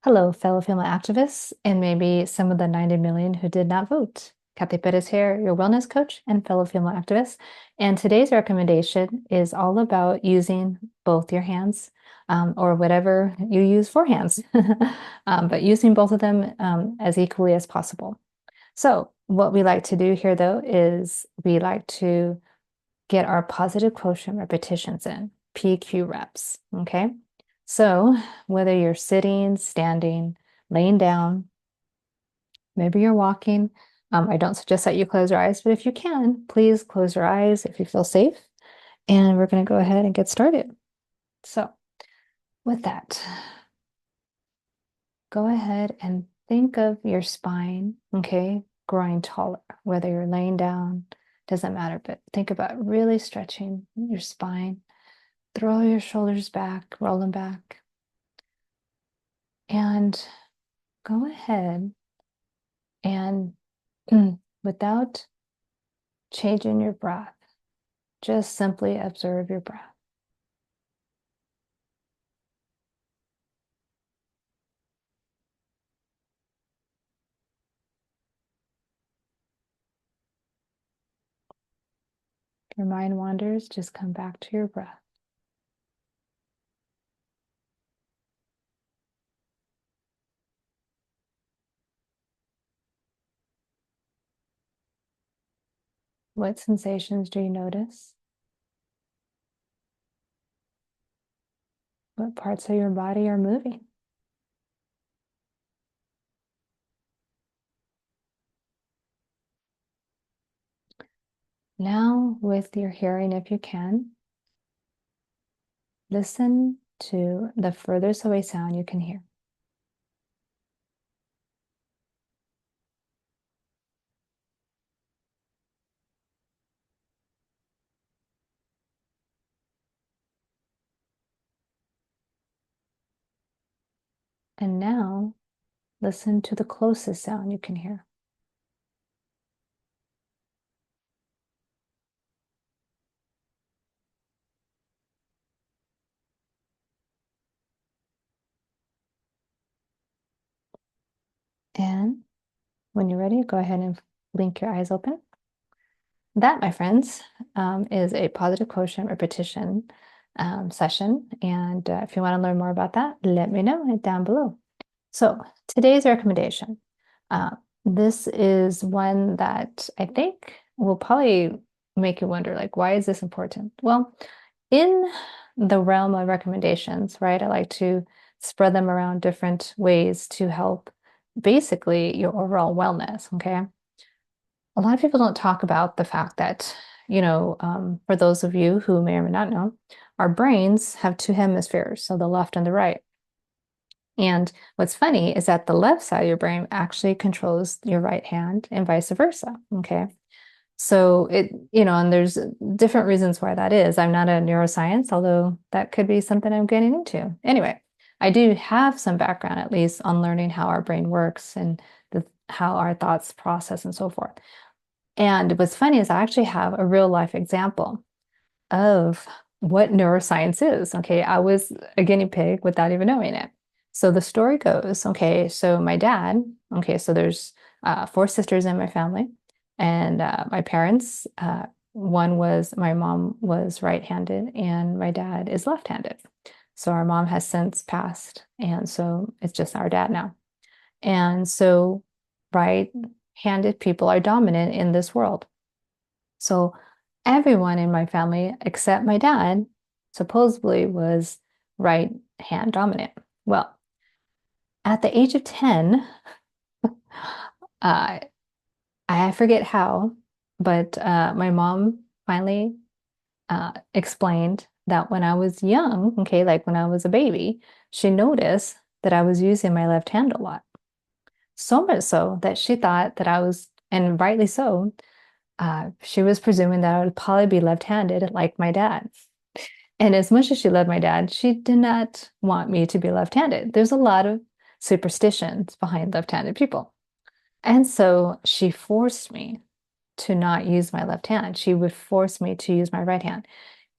Hello, fellow female activists, and maybe some of the 90 million who did not vote. Cathy Perez here, your wellness coach and fellow female activist. And today's recommendation is all about using both your hands or whatever you use for hands, but using both of them as equally as possible. So, what we like to do here, though, is we like to get our positive quotient repetitions in, PQ reps, okay? So whether you're sitting, standing, laying down, maybe you're walking, I don't suggest that you close your eyes, but if you can, please close your eyes if you feel safe. And we're going to go ahead and get started. So with that, go ahead and think of your spine, okay, growing taller, whether you're laying down, doesn't matter, but think about really stretching your spine. Throw your shoulders back, roll them back. And go ahead and without changing your breath, just simply observe your breath. If your mind wanders, just come back to your breath. What sensations do you notice? What parts of your body are moving? Now, with your hearing, if you can, listen to the furthest away sound you can hear. And now, listen to the closest sound you can hear. And when you're ready, go ahead and blink your eyes open. That, my friends, is a positive quotient repetition session. And if you want to learn more about that, let me know down below. So today's recommendation. This is one that I think will probably make you wonder, like, why is this important? Well, in the realm of recommendations, right, I like to spread them around different ways to help basically your overall wellness, okay? A lot of people don't talk about the fact that, for those of you who may or may not know, our brains have two hemispheres, so the left and the right. And what's funny is that the left side of your brain actually controls your right hand and vice versa. Okay. So and there's different reasons why that is. I'm not a neuroscience, although that could be something I'm getting into. Anyway, I do have some background at least on learning how our brain works and how our thoughts process and so forth. And what's funny is I actually have a real life example of what neuroscience is. Okay, I was a guinea pig without even knowing it. So the story goes, okay, so my dad, okay, so there's four sisters in my family, and my parents, one was my mom was right-handed, and my dad is left-handed. So our mom has since passed, and so it's just our dad now. And so right-handed people are dominant in this world. So everyone in my family, except my dad, supposedly was right hand dominant. Well, at the age of 10, uh, I forget how, but my mom finally explained that when I was young, okay, like when I was a baby, she noticed that I was using my left hand a lot. So much so that she thought that I was, and rightly so, she was presuming that I would probably be left-handed like my dad. And as much as she loved my dad, she did not want me to be left-handed. There's a lot of superstitions behind left-handed people. And so she forced me to not use my left hand. She would force me to use my right hand.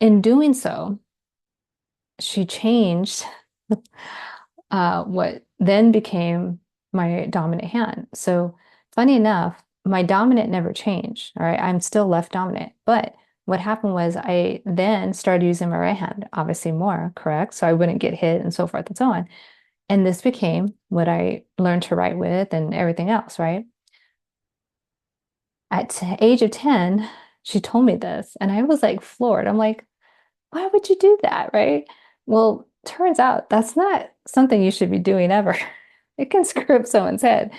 In doing so, she changed what then became my dominant hand. So funny enough, my dominant never changed. All right, I'm still left dominant. But what happened was I then started using my right hand, obviously more, correct? So I wouldn't get hit and so forth and so on. And this became what I learned to write with and everything else, right? At age of 10, she told me this, and I was like floored. I'm like, why would you do that, right? Well, turns out that's not something you should be doing ever. It can screw up someone's head.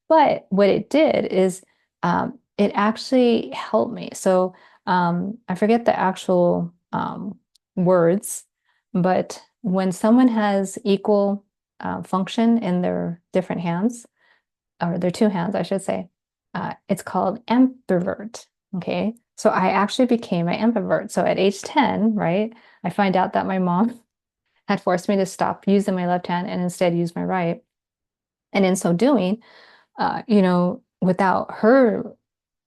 But what it did is it actually helped me. So I forget the actual words, but when someone has equal function in their different hands, or their two hands, I should say, it's called ambivert. Okay. So I actually became an ambivert. So at age 10, right, I find out that my mom had forced me to stop using my left hand and instead use my right. And in so doing, without her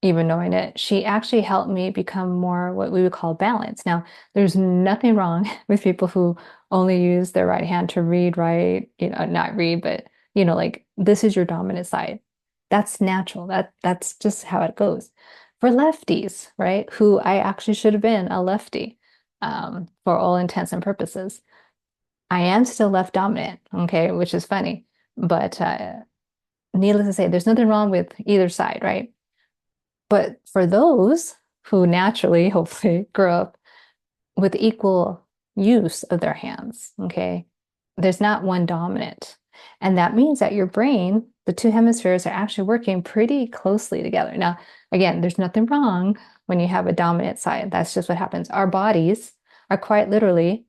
even knowing it, she actually helped me become more what we would call balanced. Now, there's nothing wrong with people who only use their right hand to read, write, not read, but like this is your dominant side. That's natural. That's just how it goes. For lefties, right, who I actually should have been a lefty, for all intents and purposes, I am still left dominant, okay, which is funny. But needless to say, there's nothing wrong with either side, right? But for those who naturally, hopefully, grow up with equal use of their hands, okay, there's not one dominant. And that means that your brain, the two hemispheres are actually working pretty closely together. Now, again, there's nothing wrong when you have a dominant side. That's just what happens. Our bodies are quite literally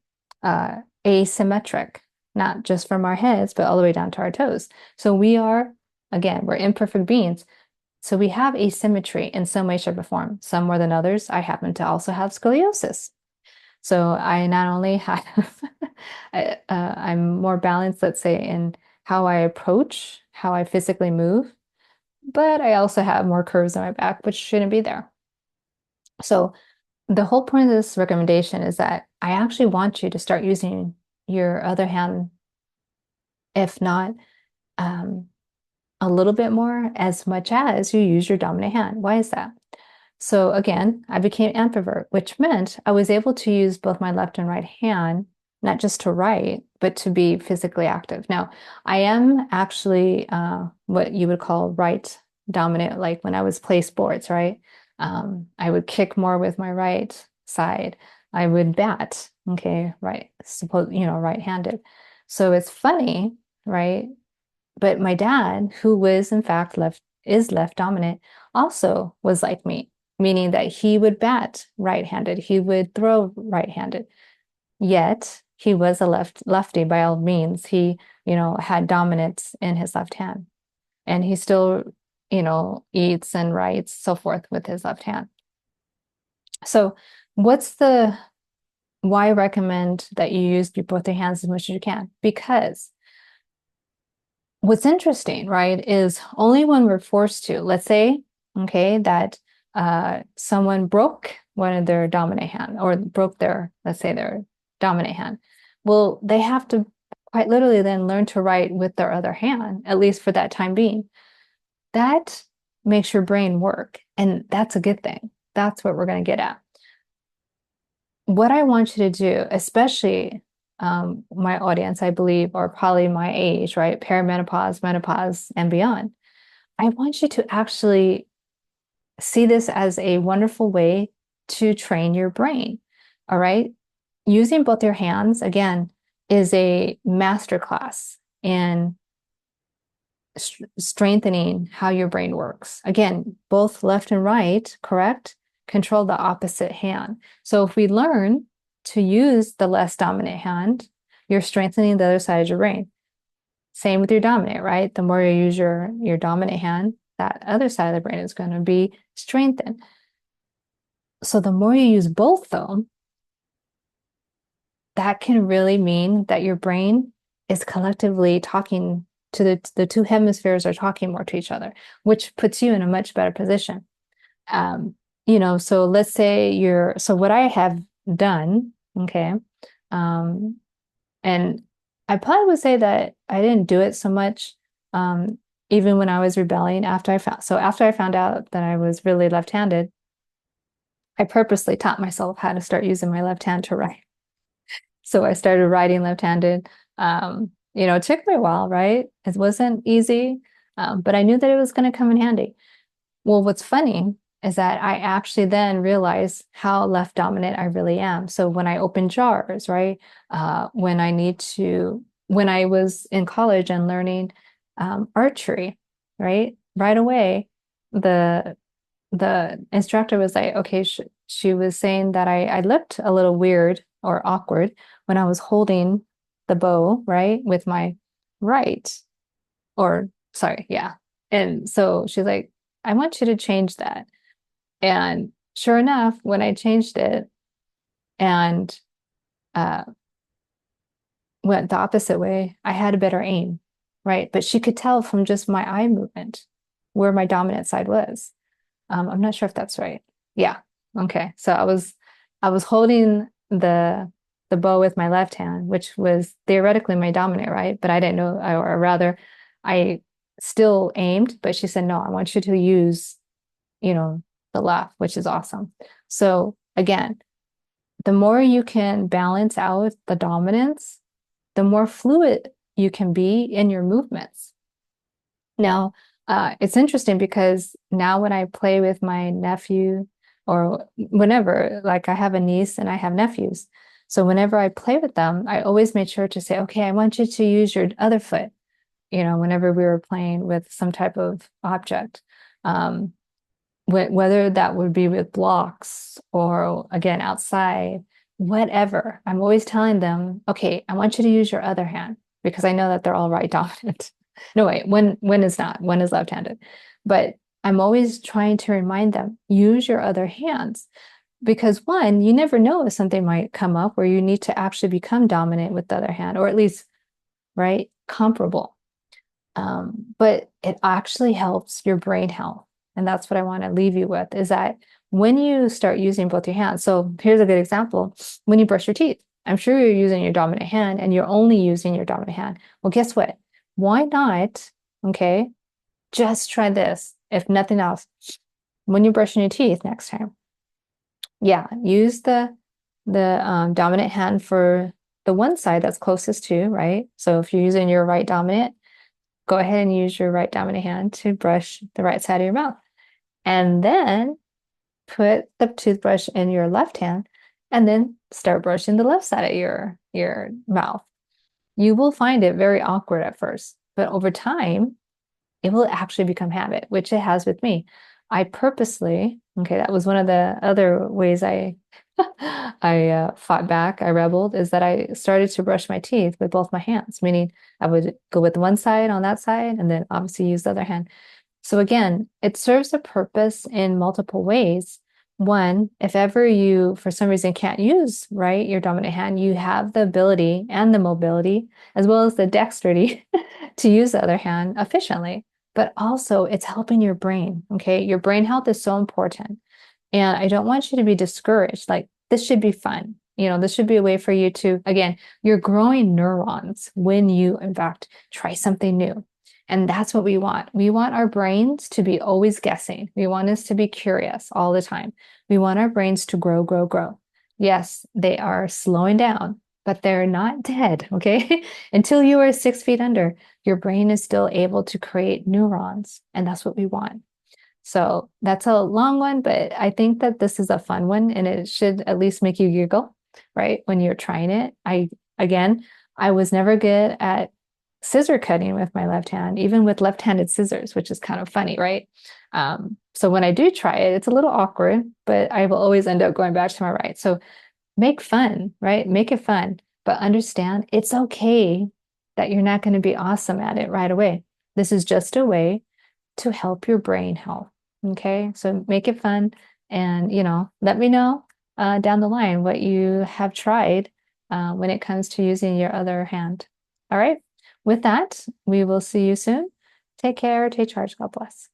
asymmetric, not just from our heads, but all the way down to our toes. So we are, again, we're imperfect beings. So we have asymmetry in some way, shape, or form, some more than others. I happen to also have scoliosis. So I not only have, I'm more balanced, let's say, in how I approach, how I physically move, but I also have more curves on my back, which shouldn't be there. So the whole point of this recommendation is that I actually want you to start using your other hand, if not a little bit more, as much as you use your dominant hand. Why is that? So again, I became ambivert, which meant I was able to use both my left and right hand, not just to write, but to be physically active. Now, I am actually what you would call right dominant, like when I was play sports, right? I would kick more with my right side. I would bat, okay, right, suppose, right-handed. So it's funny, right? But my dad, who was in fact left dominant, also was like me, meaning that he would bat right-handed, he would throw right-handed. Yet he was a lefty by all means. He, had dominance in his left hand. And he still, eats and writes, so forth with his left hand. So what's the why recommend that you use both your hands as much as you can? Because what's interesting, right, is only when we're forced to, let's say, okay, that someone broke one of their dominant hand or broke let's say their dominant hand. Well, they have to quite literally then learn to write with their other hand, at least for that time being. That makes your brain work, and that's a good thing. That's what we're going to get at. What I want you to do, especially my audience, I believe, are probably my age, right? Perimenopause, menopause, and beyond. I want you to actually see this as a wonderful way to train your brain. All right. Using both your hands, again, is a masterclass in strengthening how your brain works. Again, both left and right, correct? Control the opposite hand. So if we learn to use the less dominant hand, you're strengthening the other side of your brain. Same with your dominant, right? The more you use your dominant hand, that other side of the brain is going to be strengthened. So the more you use both, though, that can really mean that your brain is collectively talking to the two hemispheres are talking more to each other, which puts you in a much better position. So let's say so what I have done, okay, and I probably would say that I didn't do it so much, um, even when I was rebelling after I found out that I was really left-handed, I purposely taught myself how to start using my left hand to write. So I started writing left-handed. It took me a while, right? It wasn't easy, but I knew that it was going to come in handy. Well, what's funny is that I actually then realized how left dominant I really am. So when I open jars, right? When I was in college and learning archery, right? Right away, the the instructor was like, okay, she was saying that I looked a little weird or awkward when I was holding the bow, right, with my right, or sorry, yeah. And so she's like, I want you to change that. And sure enough, when I changed it and uh, went the opposite way, I had a better aim, right? But she could tell from just my eye movement where my dominant side was. I'm not sure if that's right. Yeah. Okay. So I was holding the bow with my left hand, which was theoretically my dominant, right? But I didn't know, or rather, I still aimed, but she said, no, I want you to use, you know, the left, which is awesome. So again, the more you can balance out the dominance, the more fluid you can be in your movements. Now, it's interesting because now when I play with my nephew or whenever, like I have a niece and I have nephews. So whenever I play with them, I always made sure to say, okay, I want you to use your other foot, whenever we were playing with some type of object. Um, whether that would be with blocks or again outside, whatever. I'm always telling them, okay, I want you to use your other hand because I know that they're all right dominant. No, wait, when is not, one is left-handed. But I'm always trying to remind them, use your other hands. Because one, you never know if something might come up where you need to actually become dominant with the other hand, or at least, right, comparable. But it actually helps your brain health. And that's what I want to leave you with is that when you start using both your hands, so here's a good example. When you brush your teeth, I'm sure you're using your dominant hand and you're only using your dominant hand. Well, guess what? Why not? Okay, just try this. If nothing else, when you're brushing your teeth next time, yeah, use the dominant hand for the one side that's closest to, right? So if you're using your right dominant, go ahead and use your right dominant hand to brush the right side of your mouth. And then put the toothbrush in your left hand and then start brushing the left side of your mouth. You will find it very awkward at first, but over time, it will actually become habit, which it has with me. I purposely, okay, that was one of the other ways I I fought back, I rebelled, is that I started to brush my teeth with both my hands, meaning I would go with one side on that side and then obviously use the other hand. So again, it serves a purpose in multiple ways. One, if ever you, for some reason, can't use, right, your dominant hand, you have the ability and the mobility, as well as the dexterity to use the other hand efficiently. But also, it's helping your brain, okay? Your brain health is so important. And I don't want you to be discouraged. Like, this should be fun. This should be a way for you to, again, you're growing neurons when you, in fact, try something new. And that's what we want. We want our brains to be always guessing. We want us to be curious all the time. We want our brains to grow, grow, grow. Yes, they are slowing down, but they're not dead, okay? Until you are 6 feet under, your brain is still able to create neurons, and that's what we want. So that's a long one, but I think that this is a fun one and it should at least make you giggle, right? When you're trying it. Again, I was never good at scissor cutting with my left hand, even with left-handed scissors, which is kind of funny, right? So when I do try it, it's a little awkward, but I will always end up going back to my right. So make fun, right? Make it fun, but understand it's okay that you're not going to be awesome at it right away. This is just a way to help your brain health. Okay, so make it fun and, let me know down the line what you have tried when it comes to using your other hand. All right, with that, we will see you soon. Take care, take charge, God bless.